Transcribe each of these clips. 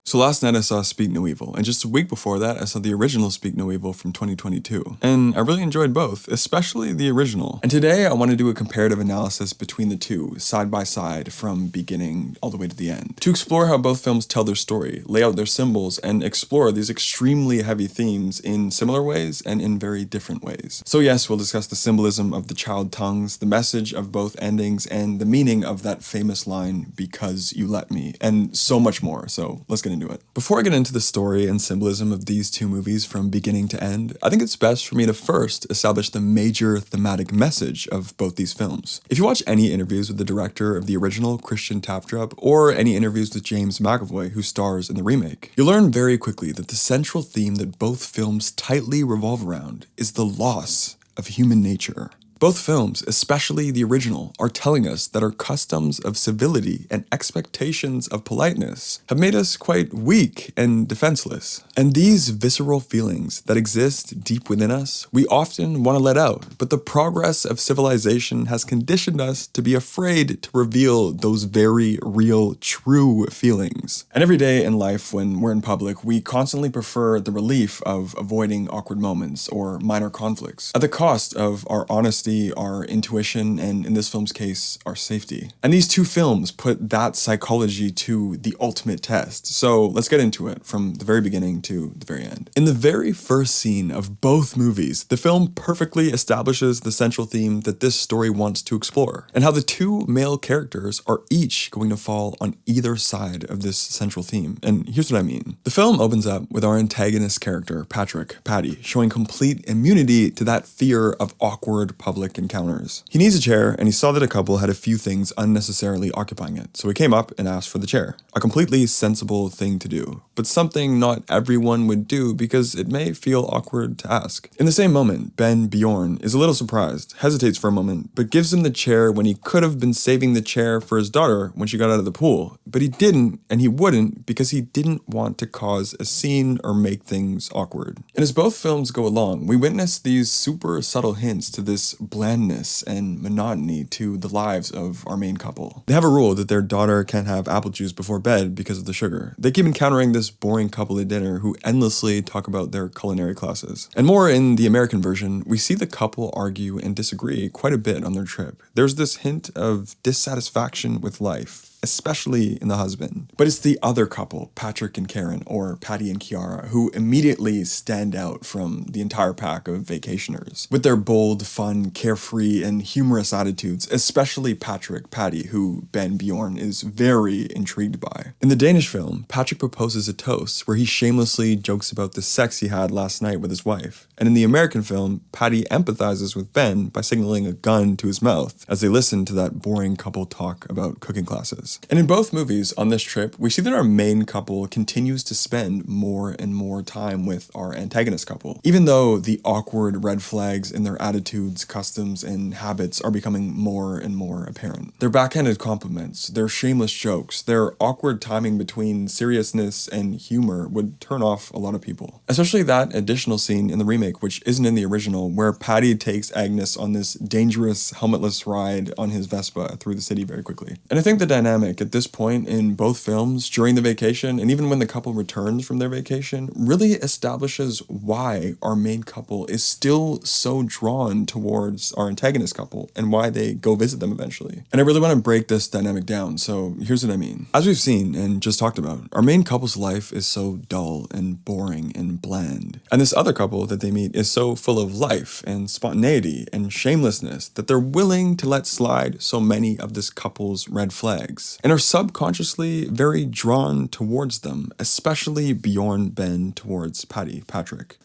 So last night I saw Speak No Evil, and just a week before that I saw the original Speak No Evil from 2022. And I really enjoyed both, especially the original. And today I want to do a comparative analysis between the two, side by side, from beginning all the way to the end. To explore how both films tell their story, lay out their symbols, and explore these extremely heavy themes in similar ways and in very different ways. So yes, we'll discuss the symbolism of the child tongues, the message of both endings, and the meaning of that famous line, "Because you let me," and so much more, so let's get into it. Before I get into the story and symbolism of these two movies from beginning to end, I think it's best for me to first establish the major thematic message of both these films. If you watch any interviews with the director of the original, Christian Tapdrup, or any interviews with James McAvoy, who stars in the remake, you'll learn very quickly that the central theme that both films tightly revolve around is the loss of human nature. Both films, especially the original, are telling us that our customs of civility and expectations of politeness have made us quite weak and defenseless. And these visceral feelings that exist deep within us, we often want to let out, but the progress of civilization has conditioned us to be afraid to reveal those very real, true feelings. And every day in life when we're in public, we constantly prefer the relief of avoiding awkward moments or minor conflicts at the cost of our honesty, our intuition, and in this film's case, our safety. And these two films put that psychology to the ultimate test. So let's get into it from the very beginning to the very end. In the very first scene of both movies, the film perfectly establishes the central theme that this story wants to explore, and how the two male characters are each going to fall on either side of this central theme. And here's what I mean. The film opens up with our antagonist character, Patty, showing complete immunity to that fear of awkward public encounters. He needs a chair, and he saw that a couple had a few things unnecessarily occupying it, so he came up and asked for the chair. A completely sensible thing to do, but something not everyone would do because it may feel awkward to ask. In the same moment, Ben Bjorn is a little surprised, hesitates for a moment, but gives him the chair when he could have been saving the chair for his daughter when she got out of the pool. But he didn't, and he wouldn't, because he didn't want to cause a scene or make things awkward. And as both films go along, we witness these super subtle hints to this blandness and monotony to the lives of our main couple. They have a rule that their daughter can't have apple juice before bed because of the sugar. They keep encountering this boring couple at dinner who endlessly talk about their culinary classes. And more in the American version, we see the couple argue and disagree quite a bit on their trip. There's this hint of dissatisfaction with life, especially in the husband. But it's the other couple, Patrick and Karen, or Patty and Kiara, who immediately stand out from the entire pack of vacationers. With their bold, fun, carefree, and humorous attitudes, especially Patty, who Ben Bjorn is very intrigued by. In the Danish film, Patrick proposes a toast where he shamelessly jokes about the sex he had last night with his wife. And in the American film, Patty empathizes with Ben by signaling a gun to his mouth as they listen to that boring couple talk about cooking classes. And in both movies on this trip, we see that our main couple continues to spend more and more time with our antagonist couple, even though the awkward red flags in their attitudes, customs, and habits are becoming more and more apparent. Their backhanded compliments, their shameless jokes, their awkward timing between seriousness and humor would turn off a lot of people. Especially that additional scene in the remake, which isn't in the original, where Patty takes Agnes on this dangerous, helmetless ride on his Vespa through the city very quickly. And I think the dynamic at this point in both films, during the vacation, and even when the couple returns from their vacation, really establishes why our main couple is still so drawn towards our antagonist couple and why they go visit them eventually. And I really want to break this dynamic down, so here's what I mean. As we've seen and just talked about, our main couple's life is so dull and boring and bland. And this other couple that they meet is so full of life and spontaneity and shamelessness that they're willing to let slide so many of this couple's red flags, and are subconsciously very drawn towards them, especially Bjorn Ben towards Patrick.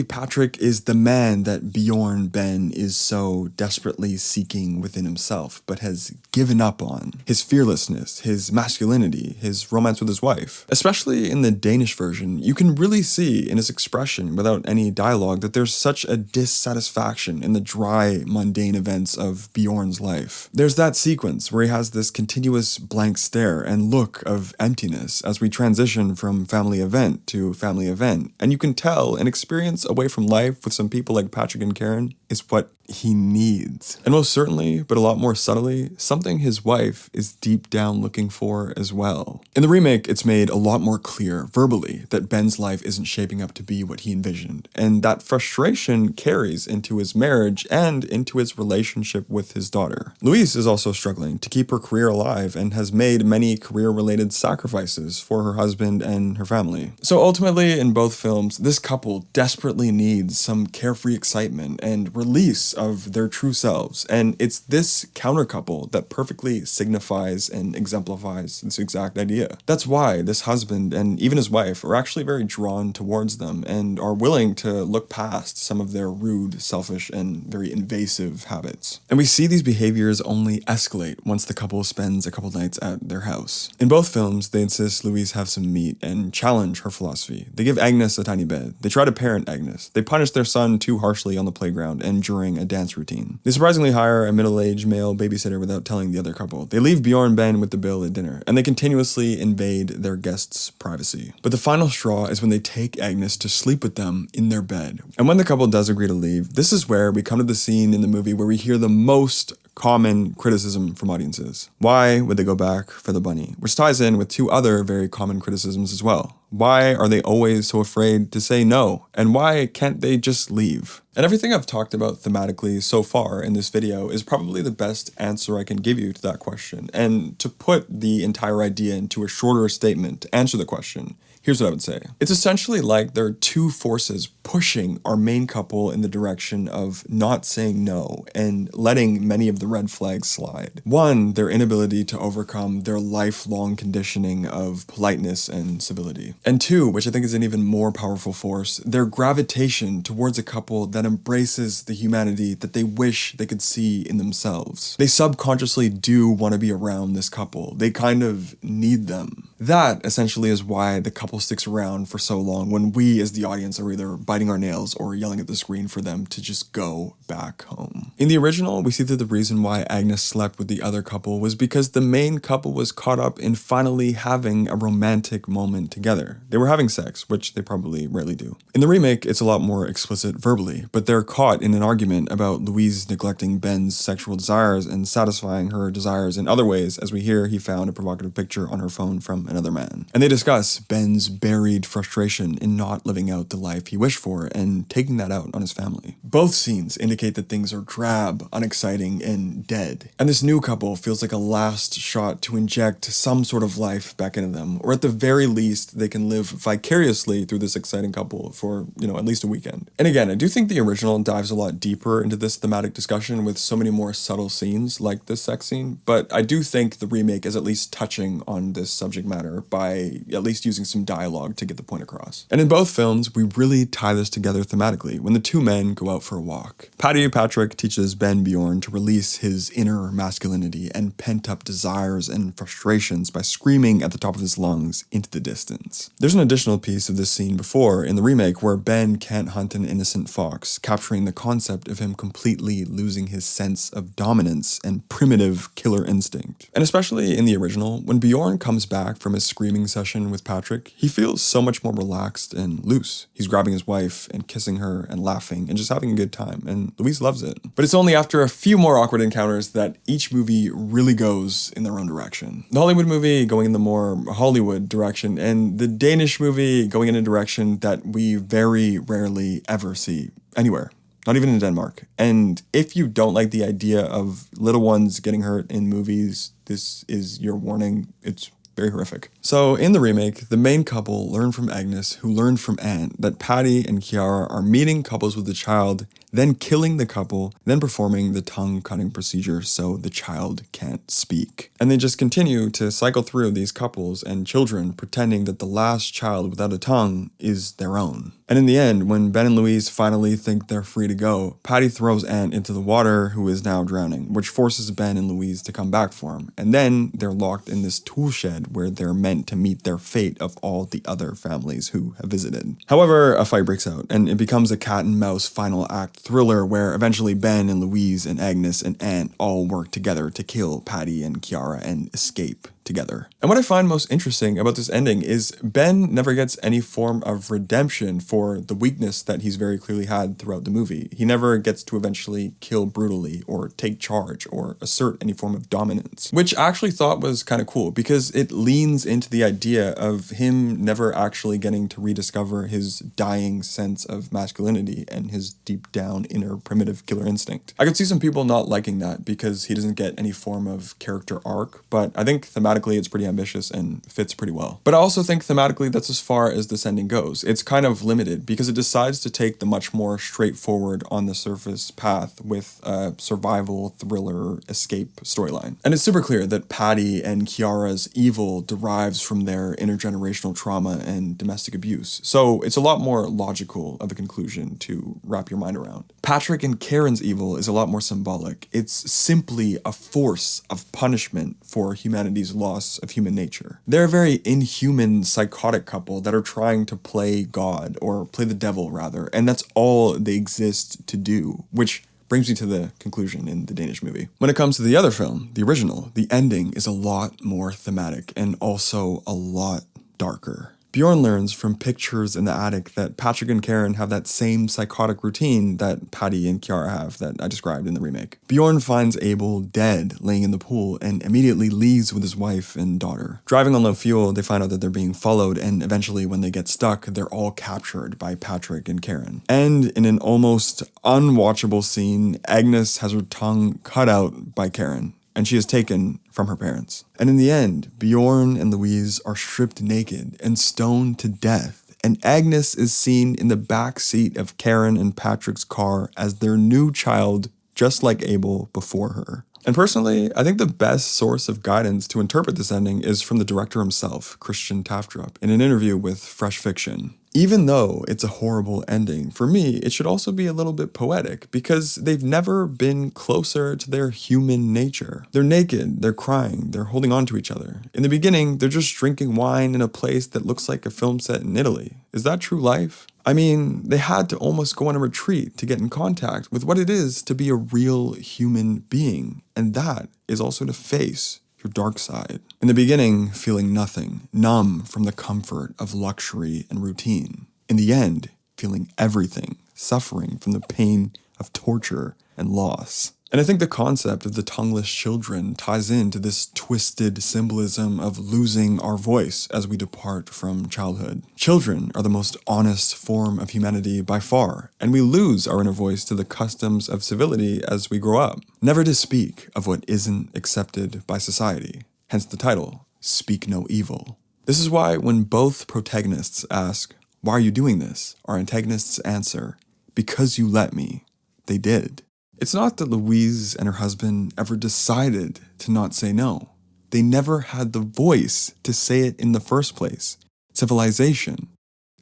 Patrick is the man that Bjorn Ben is so desperately seeking within himself, but has given up on. His fearlessness, his masculinity, his romance with his wife. Especially in the Danish version, you can really see in his expression, without any dialogue, that there's such a dissatisfaction in the dry, mundane events of Bjorn's life. There's that sequence where he has this continuous blank stare and look of emptiness as we transition from family event to family event, and you can tell an experience away from life with some people like Patrick and Karen is what he needs. And most certainly, but a lot more subtly, something his wife is deep down looking for as well. In the remake, it's made a lot more clear verbally that Ben's life isn't shaping up to be what he envisioned, and that frustration carries into his marriage and into his relationship with his daughter. Louise is also struggling to keep her career alive and has made many career-related sacrifices for her husband and her family. So ultimately, in both films, this couple desperately needs some carefree excitement and release of their true selves, and it's this counter-couple that perfectly signifies and exemplifies this exact idea. That's why this husband and even his wife are actually very drawn towards them and are willing to look past some of their rude, selfish, and very invasive habits. And we see these behaviors only escalate once the couple spends a couple nights at their house. In both films, they insist Louise have some meat and challenge her philosophy. They give Agnes a tiny bed. They try to parent Agnes. They punish their son too harshly on the playground and during a dance routine. They surprisingly hire a middle-aged male babysitter without telling the other couple. They leave Bjorn Ben with the bill at dinner, and they continuously invade their guests' privacy. But the final straw is when they take Agnes to sleep with them in their bed. And when the couple does agree to leave, this is where we come to the scene in the movie where we hear the most common criticism from audiences. Why would they go back for the bunny? Which ties in with two other very common criticisms as well. Why are they always so afraid to say no? And why can't they just leave? And everything I've talked about thematically so far in this video is probably the best answer I can give you to that question. And to put the entire idea into a shorter statement to answer the question, here's what I would say. It's essentially like there are two forces pushing our main couple in the direction of not saying no and letting many of the red flags slide. One, their inability to overcome their lifelong conditioning of politeness and civility. And two, which I think is an even more powerful force, their gravitation towards a couple that embraces the humanity that they wish they could see in themselves. They subconsciously do want to be around this couple. They kind of need them. That essentially is why the couple sticks around for so long when we as the audience are either biting our nails or yelling at the screen for them to just go back home. In the original, we see that the reason why Agnes slept with the other couple was because the main couple was caught up in finally having a romantic moment together. They were having sex, which they probably rarely do. In the remake, it's a lot more explicit verbally, but they're caught in an argument about Louise neglecting Ben's sexual desires and satisfying her desires in other ways, as we hear he found a provocative picture on her phone from another man. And they discuss Ben's buried frustration in not living out the life he wished for and taking that out on his family. Both scenes indicate that things are drab, unexciting, and dead. And this new couple feels like a last shot to inject some sort of life back into them, or at the very least, they can live vicariously through this exciting couple for, at least a weekend. And again, I do think the original dives a lot deeper into this thematic discussion with so many more subtle scenes like this sex scene, but I do think the remake is at least touching on this subject matter by at least using some dialogue to get the point across. And in both films, we really tie this together thematically when the two men go out for a walk. Paddy Patrick teaches Ben Bjorn to release his inner masculinity and pent-up desires and frustrations by screaming at the top of his lungs into the distance. There's an additional piece of this scene before in the remake where Ben can't hunt an innocent fox, capturing the concept of him completely losing his sense of dominance and primitive killer instinct. And especially in the original, when Bjorn comes back from his screaming session with Patrick, he feels so much more relaxed and loose. He's grabbing his wife and kissing her and laughing and just having a good time, and Louise loves it. But it's only after a few more awkward encounters that each movie really goes in their own direction. The Hollywood movie going in the more Hollywood direction, and the Danish movie going in a direction that we very rarely ever see anywhere. Not even in Denmark. And if you don't like the idea of little ones getting hurt in movies, this is your warning. It's very horrific. So in the remake, the main couple learn from Agnes, who learned from Anne, that Paddy and Chiara are meeting couples with the child, then killing the couple, then performing the tongue-cutting procedure so the child can't speak. And they just continue to cycle through these couples and children, pretending that the last child without a tongue is their own. And in the end, when Ben and Louise finally think they're free to go, Paddy throws Anne into the water, who is now drowning, which forces Ben and Louise to come back for him. And then they're locked in this tool shed where they're meant to meet their fate of all the other families who have visited. However, a fight breaks out, and it becomes a cat and mouse final act thriller where eventually Ben and Louise and Agnes and Anne all work together to kill Paddy and Chiara and escape together. And what I find most interesting about this ending is Ben never gets any form of redemption for the weakness that he's very clearly had throughout the movie. He never gets to eventually kill brutally or take charge or assert any form of dominance, which I actually thought was kind of cool because it leans into the idea of him never actually getting to rediscover his dying sense of masculinity and his deep down inner primitive killer instinct. I could see some people not liking that because he doesn't get any form of character arc, but I think thematically it's pretty ambitious and fits pretty well. But I also think thematically that's as far as this ending goes. It's kind of limited because it decides to take the much more straightforward on the surface path with a survival thriller escape storyline. And it's super clear that Patty and Kiara's evil derives from their intergenerational trauma and domestic abuse. So it's a lot more logical of a conclusion to wrap your mind around. Patrick and Karen's evil is a lot more symbolic. It's simply a force of punishment for humanity's loss of human nature. They're a very inhuman, psychotic couple that are trying to play God, or play the devil rather, and that's all they exist to do, which brings me to the conclusion in the Danish movie. When it comes to the other film, the original, the ending is a lot more thematic and also a lot darker. Bjorn learns from pictures in the attic that Patrick and Karen have that same psychotic routine that Patty and Kiara have that I described in the remake. Bjorn finds Abel dead laying in the pool and immediately leaves with his wife and daughter. Driving on low fuel, they find out that they're being followed, and eventually when they get stuck, they're all captured by Patrick and Karen. And in an almost unwatchable scene, Agnes has her tongue cut out by Karen, and she is taken from her parents. And in the end, Bjorn and Louise are stripped naked and stoned to death, and Agnes is seen in the back seat of Karen and Patrick's car as their new child, just like Abel before her. And personally, I think the best source of guidance to interpret this ending is from the director himself, Christian Taftrup, in an interview with Fresh Fiction. Even though it's a horrible ending, for me, it should also be a little bit poetic because they've never been closer to their human nature. They're naked, they're crying, they're holding on to each other. In the beginning, they're just drinking wine in a place that looks like a film set in Italy. Is that true life? I mean, they had to almost go on a retreat to get in contact with what it is to be a real human being, and that is also to face your dark side. In the beginning, feeling nothing, numb from the comfort of luxury and routine. In the end, feeling everything, suffering from the pain of torture and loss. And I think the concept of the tongueless children ties into this twisted symbolism of losing our voice as we depart from childhood. Children are the most honest form of humanity by far, and we lose our inner voice to the customs of civility as we grow up. Never to speak of what isn't accepted by society. Hence the title, Speak No Evil. This is why when both protagonists ask, "Why are you doing this?" our antagonists answer, "Because you let me." They did. It's not that Louise and her husband ever decided to not say no. They never had the voice to say it in the first place. Civilization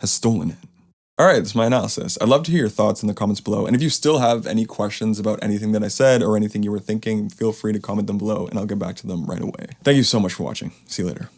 has stolen it. Alright, that's my analysis. I'd love to hear your thoughts in the comments below, and if you still have any questions about anything that I said or anything you were thinking, feel free to comment them below and I'll get back to them right away. Thank you so much for watching. See you later.